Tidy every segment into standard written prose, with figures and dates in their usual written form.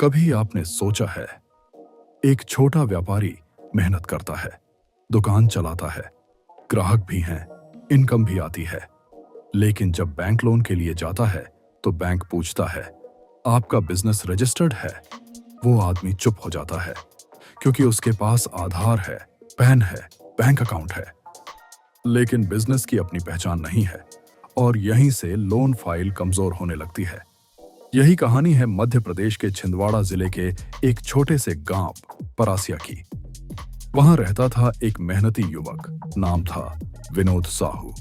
कभी आपने सोचा है, एक छोटा व्यापारी मेहनत करता है, दुकान चलाता है, ग्राहक भी हैं, इनकम भी आती है, लेकिन जब बैंक लोन के लिए जाता है तो बैंक पूछता है, आपका बिजनेस रजिस्टर्ड है? वो आदमी चुप हो जाता है, क्योंकि उसके पास आधार है, पैन है, बैंक अकाउंट है, लेकिन बिजनेस की अपनी पहचान नहीं है, और यहीं से लोन फाइल कमजोर होने लगती है। यही कहानी है मध्य प्रदेश के छिंदवाड़ा जिले के एक छोटे से गांव परासिया की। वहां रहता था एक मेहनती युवक, नाम था विनोद साहू।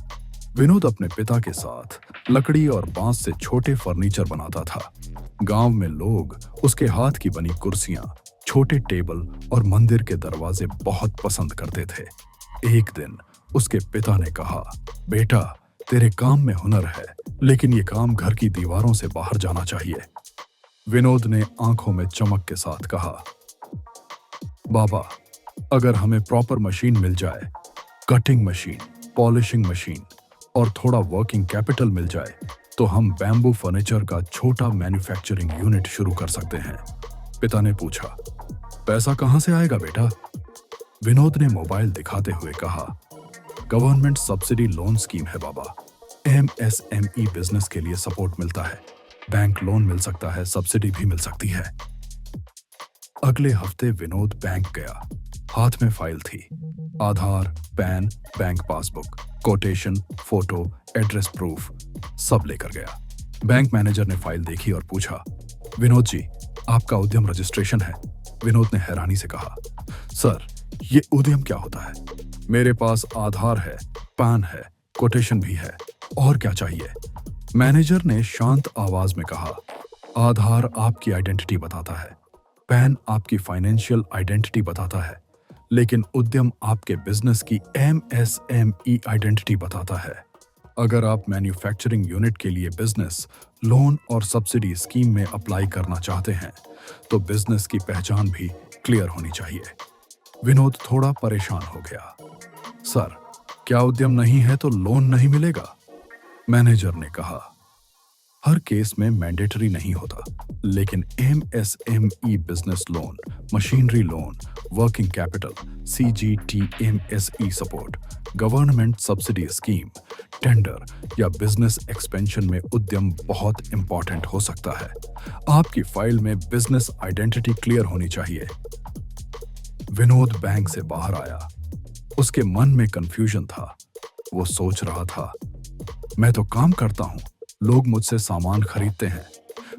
विनोद अपने पिता के साथ लकड़ी और बांस से छोटे फर्नीचर बनाता था। गांव में लोग उसके हाथ की बनी कुर्सियां, छोटे टेबल और मंदिर के दरवाजे बहुत पसंद करते थे। एक दिन उसके पिता ने कहा, बेटा, तेरे काम में हुनर है, लेकिन ये काम घर की दीवारों से बाहर जाना चाहिए। विनोद ने आंखों में चमक के साथ कहा, बाबा, अगर हमें प्रॉपर मशीन मिल जाए, कटिंग मशीन, पॉलिशिंग मशीन और थोड़ा वर्किंग कैपिटल मिल जाए, तो हम बैम्बू फर्नीचर का छोटा मैन्युफैक्चरिंग यूनिट शुरू कर सकते हैं। पिता ने पूछा, पैसा कहां से आएगा बेटा? विनोद ने मोबाइल दिखाते हुए कहा, गवर्नमेंट सब्सिडी लोन स्कीम है बाबा। एमएसएमई बिजनेस के लिए सपोर्ट मिलता है, बैंक लोन मिल सकता है, सब्सिडी भी मिल सकती है। अगले हफ्ते विनोद बैंक गया। हाथ में फाइल थी, Aadhaar, PAN, bank passbook, quotation, photo, address proof सब लेकर गया। बैंक मैनेजर ने फाइल देखी और पूछा, विनोद जी, आपका उद्यम रजिस्ट्रेशन है? विनोद ने हैरानी से कहा, सर, ये उद्यम क्या होता है? मेरे पास आधार है, पैन है, कोटेशन भी है, और क्या चाहिए? मैनेजर ने शांत आवाज में कहा, आधार आपकी आइडेंटिटी बताता है, पैन आपकी फाइनेंशियल आइडेंटिटी बताता है, लेकिन उद्यम आपके बिजनेस की एमएसएमई आइडेंटिटी बताता है। अगर आप मैन्युफैक्चरिंग यूनिट के लिए बिजनेस लोन और सब्सिडी स्कीम में अप्लाई करना चाहते हैं, तो बिजनेस की पहचान भी क्लियर होनी चाहिए। विनोद थोड़ा परेशान हो गया। सर, क्या उद्यम नहीं है तो लोन नहीं मिलेगा? मैनेजर ने कहा, हर केस में मैंडेटरी नहीं होता, लेकिन MSME business loan, machinery loan, working capital, CGTMSE support, government subsidy scheme, tender या बिजनेस एक्सपेंशन में उद्यम बहुत इंपॉर्टेंट हो सकता है। आपकी फाइल में बिजनेस आइडेंटिटी क्लियर होनी चाहिए। विनोद बैंक से बाहर आया। उसके मन में कंफ्यूजन था। वो सोच रहा था, मैं तो काम करता हूं, लोग मुझसे सामान खरीदते हैं,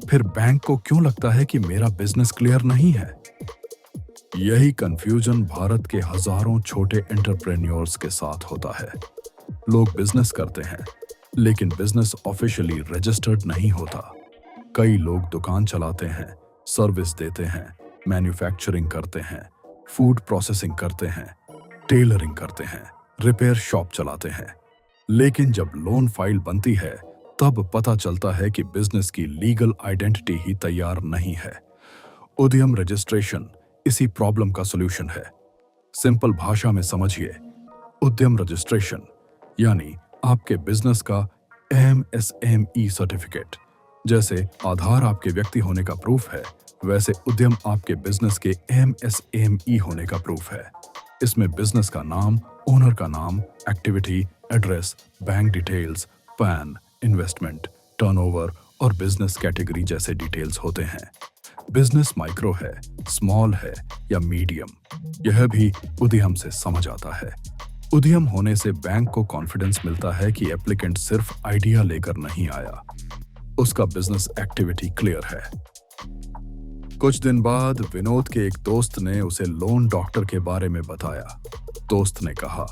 फिर बैंक को क्यों लगता है कि मेरा बिजनेस क्लियर नहीं है? यही कंफ्यूजन भारत के हजारों छोटे एंटरप्रेन्योर्स के साथ होता है। लोग बिजनेस करते हैं, लेकिन बिजनेस ऑफिशियली रजिस्टर्ड नहीं होता। कई लोग दुकान चलाते हैं, सर्विस देते हैं, मैन्युफैक्चरिंग करते हैं, फूड प्रोसेसिंग करते हैं, टेलरिंग करते हैं, रिपेयर शॉप चलाते हैं, लेकिन जब लोन फाइल बनती है, तब पता चलता है कि बिजनेस की लीगल आइडेंटिटी ही तैयार नहीं है। उद्यम रजिस्ट्रेशन इसी प्रॉब्लम का सॉल्यूशन है। सिंपल भाषा में समझिए, उद्यम रजिस्ट्रेशन यानी आपके बिजनेस का एमएसएमई सर्टिफिकेट। जैसे आधार आपके व्यक्ति होने का प्रूफ है, वैसे उद्यम आपके बिजनेस के एमएसएमई होने का प्रूफ है। इसमें बिजनेस का नाम, ओनर का नाम, activity, address, bank details, pan, investment, turnover और बिजनेस कैटेगरी जैसे डिटेल्स होते हैं। बिजनेस माइक्रो है, स्मॉल है या मीडियम, यह भी उद्यम से समझ आता है। उद्यम होने से बैंक को कॉन्फिडेंस मिलता है कि एप्लीकेंट सिर्फ आइडिया लेकर नहीं आया, उसका बिजनेस एक्टिविटी क्लियर है। कुछ दिन बाद विनोद के एक दोस्त ने उसे लोन डॉक्टर के बारे में बताया। दोस्त ने कहा,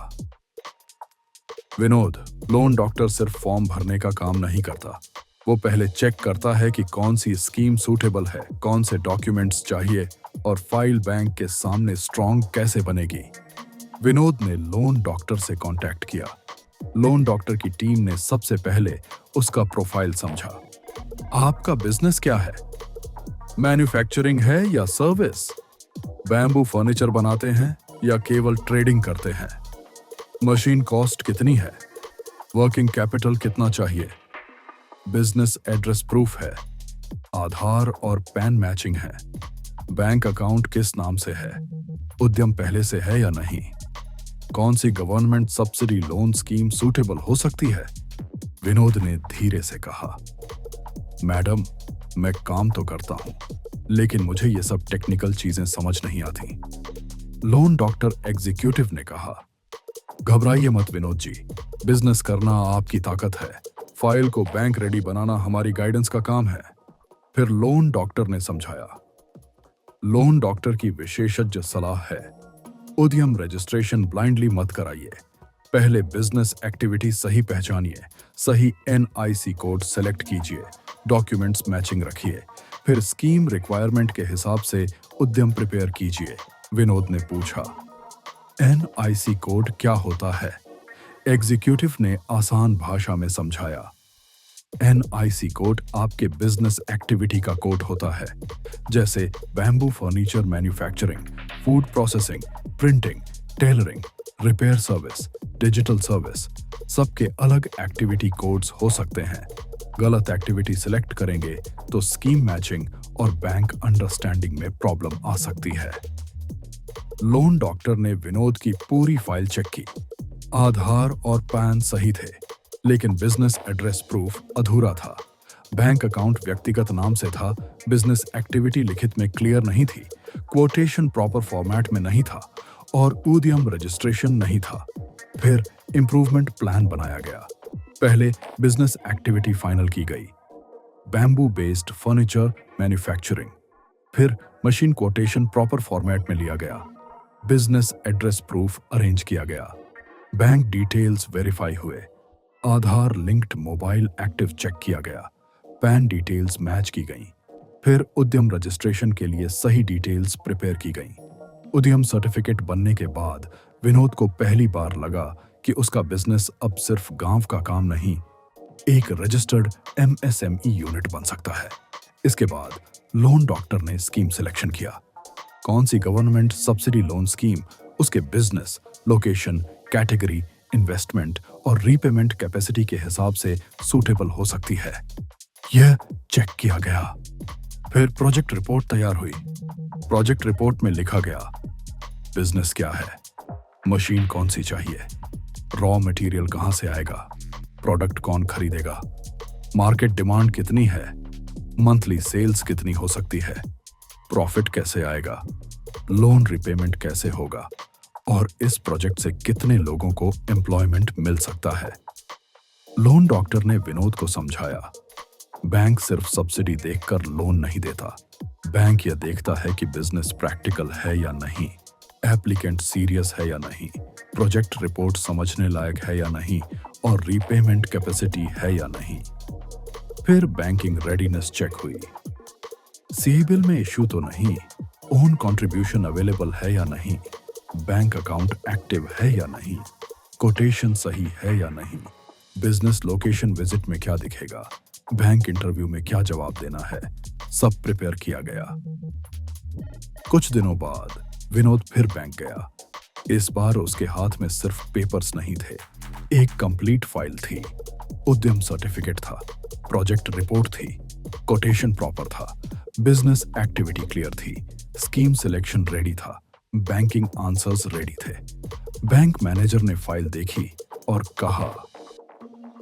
विनोद, लोन डॉक्टर सिर्फ फॉर्म भरने का काम नहीं करता। वो पहले चेक करता है कि कौन सी स्कीम सूटेबल है, कौन से डॉक्यूमेंट्स चाहिए और फाइल बैंक के सामने स्ट्रॉन्ग कैसे बनेगी। विनोद ने लोन डॉक्टर से कांटेक्ट किया। लोन डॉक्टर की टीम ने सबसे पहले उसका प्रोफाइल समझा। आपका बिजनेस क्या है? मैन्युफैक्चरिंग है या सर्विस? बैम्बू फर्नीचर बनाते हैं या केवल ट्रेडिंग करते हैं? मशीन कॉस्ट कितनी है? वर्किंग कैपिटल कितना चाहिए? बिजनेस एड्रेस प्रूफ है? आधार और पैन मैचिंग है। बैंक अकाउंट किस नाम से है, उद्यम पहले से है या नहीं, कौन सी government subsidy loan scheme suitable हो सकती है। विनोद ने धीरे से कहा, मैडम, मैं काम तो करता हूं, लेकिन मुझे ये सब टेक्निकल चीजें समझ नहीं आती। लोन डॉक्टर एग्जीक्यूटिव ने कहा, घबराइए मत विनोद जी, बिजनेस करना आपकी ताकत है, फाइल को बैंक रेडी बनाना हमारी गाइडेंस का काम है। फिर लोन डॉक्टर ने समझाया, लोन डॉक्टर की विशेषज्ञ सलाह है, उद्यम रजिस्ट्रेशन ब्लाइंडली मत कराइए, पहले बिजनेस एक्टिविटी सही पहचानिए, सही एनआईसी कोड सेलेक्ट कीजिए, डॉक्यूमेंट्स मैचिंग रखिए, फिर स्कीम रिक्वायरमेंट के हिसाब से उद्यम प्रिपेयर कीजिए। विनोद ने पूछा, एनआईसी कोड क्या होता है? एग्जीक्यूटिव ने आसान भाषा में समझाया, एनआईसी कोड आपके बिजनेस एक्टिविटी का कोड होता है, जैसे bamboo furniture manufacturing, food processing, printing, tailoring, repair service, digital service, सबके अलग एक्टिविटी कोड्स हो सकते हैं। गलत एक्टिविटी सिलेक्ट करेंगे तो स्कीम मैचिंग और बैंक अंडरस्टैंडिंग में प्रॉब्लम आ सकती है। लोन डॉक्टर ने विनोद की पूरी फाइल चेक की। आधार और पैन सही थे, लेकिन बिजनेस एड्रेस प्रूफ अधूरा था। बैंक अकाउंट व्यक्तिगत नाम से था, बिजनेस एक्टिविटी लिखित में क्लियर नहीं थी, क्वोटेशन प्रॉपर फॉर्मेट में नहीं था और उद्यम रजिस्ट्रेशन नहीं था। फिर इंप्रूवमेंट प्लान बनाया गया। पहले बिजनेस एक्टिविटी फाइनल की गई, बैम्बू बेस्ड फर्नीचर मैन्युफैक्चरिंग। फिर मशीन क्वोटेशन प्रॉपर फॉर्मेट में लिया गया, बिजनेस एड्रेस प्रूफ अरेंज किया गया, बैंक डिटेल्स वेरीफाई हुए, आधार लिंक्ड मोबाइल एक्टिव चेक किया गया, पैन डिटेल्स मैच की गई। फिर उद्यम रजिस्ट्रेशन के लिए सही डिटेल्स प्रिपेयर की गई। उद्यम सर्टिफिकेट बनने के बाद विनोद को पहली बार लगा कि उसका बिजनेस अब सिर्फ गांव का काम नहीं, एक रजिस्टर्ड एमएसएमई यूनिट बन सकता है। इसके बाद लोन डॉक्टर ने स्कीम सिलेक्शन किया। कौन सी गवर्नमेंट सब्सिडी लोन स्कीम उसके बिजनेस, लोकेशन, कैटेगरी, इन्वेस्टमेंट और रीपेमेंट कैपेसिटी के हिसाब से सूटेबल हो सकती है, यह चेक किया गया। फिर प्रोजेक्ट रिपोर्ट तैयार हुई। प्रोजेक्ट रिपोर्ट में लिखा गया, बिजनेस क्या है, मशीन कौन सी चाहिए, रॉ मटेरियल कहां से आएगा, प्रोडक्ट कौन खरीदेगा, मार्केट डिमांड कितनी है, मंथली सेल्स कितनी हो सकती है, प्रॉफिट कैसे आएगा, लोन रिपेमेंट कैसे होगा और इस प्रोजेक्ट से कितने लोगों को एम्प्लॉयमेंट मिल सकता है। लोन डॉक्टर ने विनोद को समझाया, बैंक सिर्फ सब्सिडी देखकर लोन नहीं देता, बैंक यह देखता है कि बिजनेस प्रैक्टिकल है या नहीं, एप्लीकेंट सीरियस है या नहीं, प्रोजेक्ट रिपोर्ट समझने लायक है या नहीं और रीपेमेंट कैपेसिटी है या नहीं। फिर बैंकिंग रेडीनेस चेक हुई, सिबिल में इश्यू तो नहीं, ओन कंट्रीब्यूशन अवेलेबल है या नहीं, बैंक अकाउंट एक्टिव है या नहीं, कोटेशन सही है या नहीं, बिजनेस लोकेशन विजिट में क्या दिखेगा, बैंक इंटरव्यू में क्या जवाब देना है, सब प्रिपेयर किया गया। कुछ दिनों बाद विनोद फिर बैंक गया। इस बार उसके हाथ में सिर्फ पेपर्स नहीं थे, एक कंप्लीट फाइल थी, उद्यम सर्टिफिकेट था, प्रोजेक्ट रिपोर्ट थी, कोटेशन प्रॉपर था, बिजनेस एक्टिविटी क्लियर थी, स्कीम सिलेक्शन रेडी था, बैंकिंग आंसर्स रेडी थे। बैंक मैनेजर ने फाइल देखी और कहा,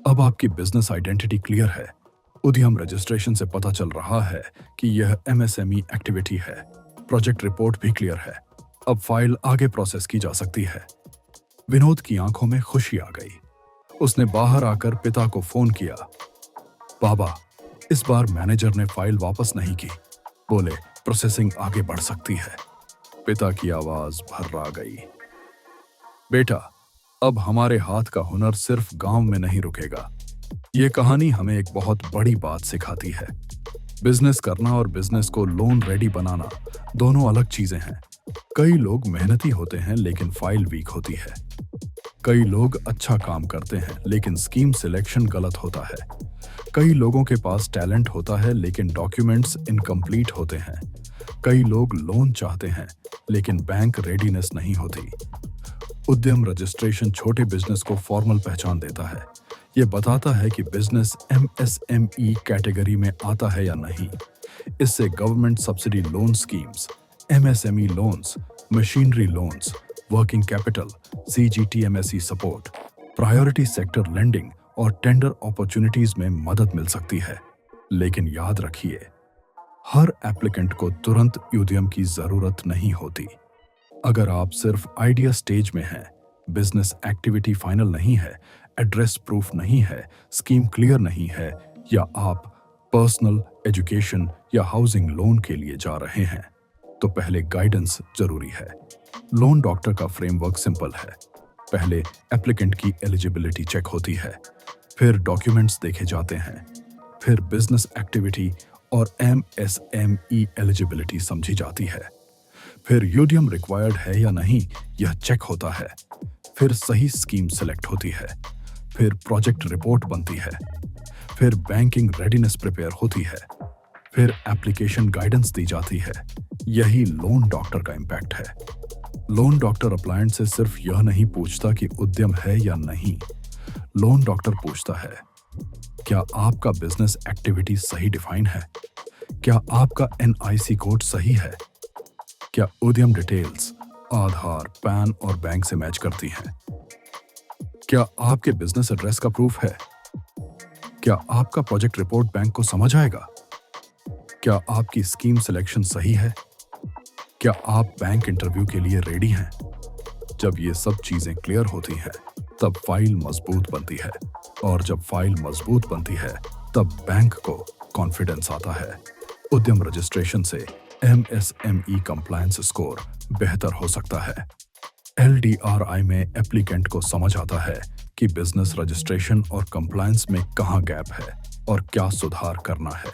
अब आपकी बिजनेस आइडेंटिटी क्लियर है, उद्यम रजिस्ट्रेशन से पता चल रहा है कि यह एमएसएमई एक्टिविटी है, प्रोजेक्ट रिपोर्ट भी क्लियर है, अब फाइल आगे प्रोसेस की जा सकती है। विनोद की आंखों में खुशी आ गई। उसने बाहर आकर पिता को फोन किया, बाबा, इस बार मैनेजर ने फाइल वापस नहीं की, बोले प्रोसेसिंग आगे बढ़ सकती है। पिता की आवाज भर्रा गई, बेटा, अब हमारे हाथ का हुनर सिर्फ गांव में नहीं रुकेगा। ये कहानी हमें एक बहुत बड़ी बात सिखाती है, बिजनेस करना और बिजनेस को लोन रेडी बनाना दोनों अलग चीजें हैं। कई लोग मेहनती होते हैं लेकिन फाइल वीक होती है, कई लोग अच्छा काम करते हैं लेकिन स्कीम सिलेक्शन गलत होता है, कई लोगों के पास टैलेंट होता है लेकिन डॉक्यूमेंट्स इनकम्प्लीट होते हैं, कई लोग लोन चाहते हैं लेकिन बैंक रेडीनेस नहीं होती। उद्यम रजिस्ट्रेशन छोटे बिजनेस को फॉर्मल पहचान देता है, ये बताता है कि बिजनेस एमएसएमई कैटेगरी में आता है या नहीं। इससे government subsidy loan schemes, MSME loans, machinery loans, working capital, CGTMSE support, priority sector lending और टेंडर अपॉर्चुनिटीज में मदद मिल सकती है। लेकिन याद रखिए, हर एप्लीकेंट को तुरंत यूडीएम की जरूरत नहीं होती। अगर आप सिर्फ आइडिया स्टेज में हैं, बिजनेस एक्टिविटी फाइनल नहीं है, एड्रेस प्रूफ नहीं है, स्कीम क्लियर नहीं है, या आप पर्सनल, एजुकेशन या हाउसिंग लोन के लिए जा रहे हैं, तो पहले गाइडेंस जरूरी है। लोन डॉक्टर का फ्रेमवर्क सिंपल है। पहले एप्लीकेंट की एलिजिबिलिटी चेक होती है, फिर डॉक्यूमेंट्स देखे जाते हैं, फिर बिजनेस एक्टिविटी और एमएसएमई एलिजिबिलिटी समझी जाती है, फिर यूडीएम रिक्वायर्ड है या नहीं यह चेक होता है, फिर सही स्कीम सेलेक्ट होती है, फिर प्रोजेक्ट रिपोर्ट बनती है, फिर बैंकिंग रेडीनेस प्रिपेयर होती है, फिर एप्लीकेशन गाइडेंस दी जाती है। यही लोन डॉक्टर का इम्पैक्ट है। लोन डॉक्टर अप्लायंट से सिर्फ यह नहीं पूछता कि उद्यम है या नहीं। लोन डॉक्टर पूछता है, क्या आपका बिजनेस एक्टिविटी सही डिफाइन है? क्या आपका एनआईसी कोड सही है? क्या उद्यम डिटेल्स आधार, पैन और बैंक से मैच करती हैं? क्या आपके बिजनेस एड्रेस का प्रूफ है? क्या आपका प्रोजेक्ट रिपोर्ट बैंक को समझ आएगा? क्या आपकी स्कीम सिलेक्शन सही है? क्या आप बैंक इंटरव्यू के लिए रेडी हैं? जब ये सब चीजें क्लियर होती हैं, तब फाइल मजबूत बनती है, और जब फाइल मजबूत बनती है, तब बैंक को कॉन्फिडेंस आता है। उद्यम रजिस्ट्रेशन से एमएसएमई कंप्लायंस स्कोर बेहतर हो सकता है। एलडीआरआई में एप्लीकेंट को समझ आता है कि बिजनेस रजिस्ट्रेशन और कंप्लायंस में कहाँ गैप है और क्या सुधार करना है।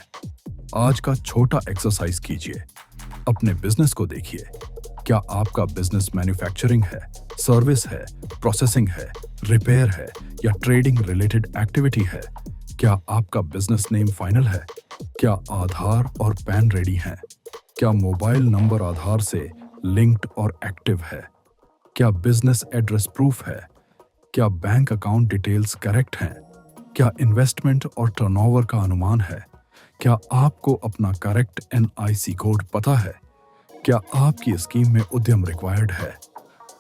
आज का छोटा एक्सरसाइज कीजिए। अपने बिजनेस को देखिए। क्या आपका बिजनेस मैन्युफैक्चरिंग है, सर्विस है, प्रोसेसिंग है, रिपेयर है या ट्रेडिंग रिलेटेड एक्टिविटी है? क्या आपका बिजनेस नेम फाइनल है? क्या आधार और पैन रेडी हैं? क्या मोबाइल नंबर आधार से लिंक्ड और एक्टिव है? क्या बिजनेस एड्रेस प्रूफ है? क्या बैंक अकाउंट डिटेल्स करेक्ट हैं? क्या इन्वेस्टमेंट और टर्नओवर का अनुमान है? क्या आपको अपना करेक्ट एनआईसी कोड पता है? क्या आपकी स्कीम में उद्यम रिक्वायर्ड है?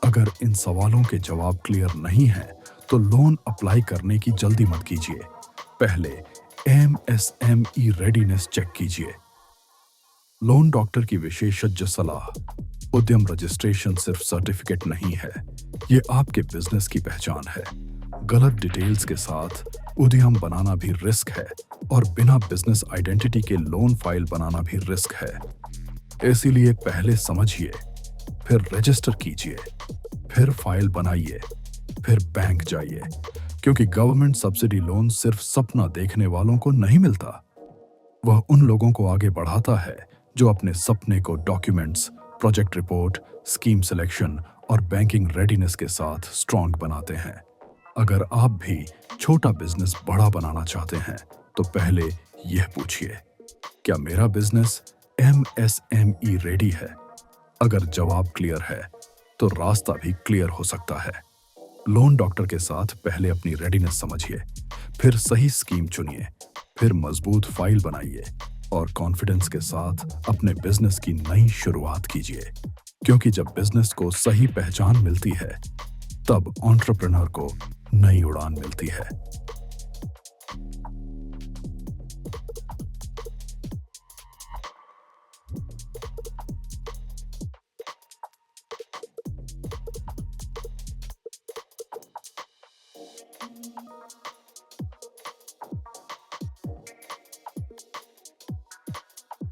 अगर इन सवालों के जवाब क्लियर नहीं हैं, तो लोन अप्लाई करने की जल्दी मत कीजिए। पहले एमएसएमई रेडीनेस चेक कीजिए। लोन डॉक्टर की विशेषज्ञ सलाह। उद्यम रजिस्ट्रेशन सिर्फ सर्टिफिकेट नहीं है, ये आपके बिजनेस की पहचान है। गलत डिटेल्स के साथ उद्यम बनाना भी रिस्क है, और बिना बिजनेस आइडेंटिटी के लोन फाइल बनाना भी रिस्क है। इसीलिए पहले समझिए, फिर रजिस्टर कीजिए, फिर फाइल बनाइए, फिर बैंक जाइए, क्योंकि गवर्नमेंट सब्सिडी लोन सिर्फ सपना देखने वालों को नहीं मिलता। वह उन लोगों को आगे बढ़ाता है जो अपने सपने को documents, project report, scheme selection और बैंकिंग रेडीनेस के साथ स्ट्रॉन्ग बनाते हैं। अगर आप भी छोटा बिजनेस बड़ा बनाना चाहते हैं, तो पहले यह पूछिए, क्या मेरा बिजनेस एमएसएमई रेडी है? अगर जवाब क्लियर है, तो रास्ता भी क्लियर हो सकता है। लोन डॉक्टर के साथ पहले अपनी रेडीनेस समझिए, फिर सही स्कीम चुनिए, फिर मजबूत फाइल बनाइए और कॉन्फिडेंस के साथ अपने बिजनेस की नई शुरुआत कीजिए। क्योंकि जब बिजनेस को सही पहचान मिलती है, तब एंटरप्रेन्योर को नई उड़ान मिलती है।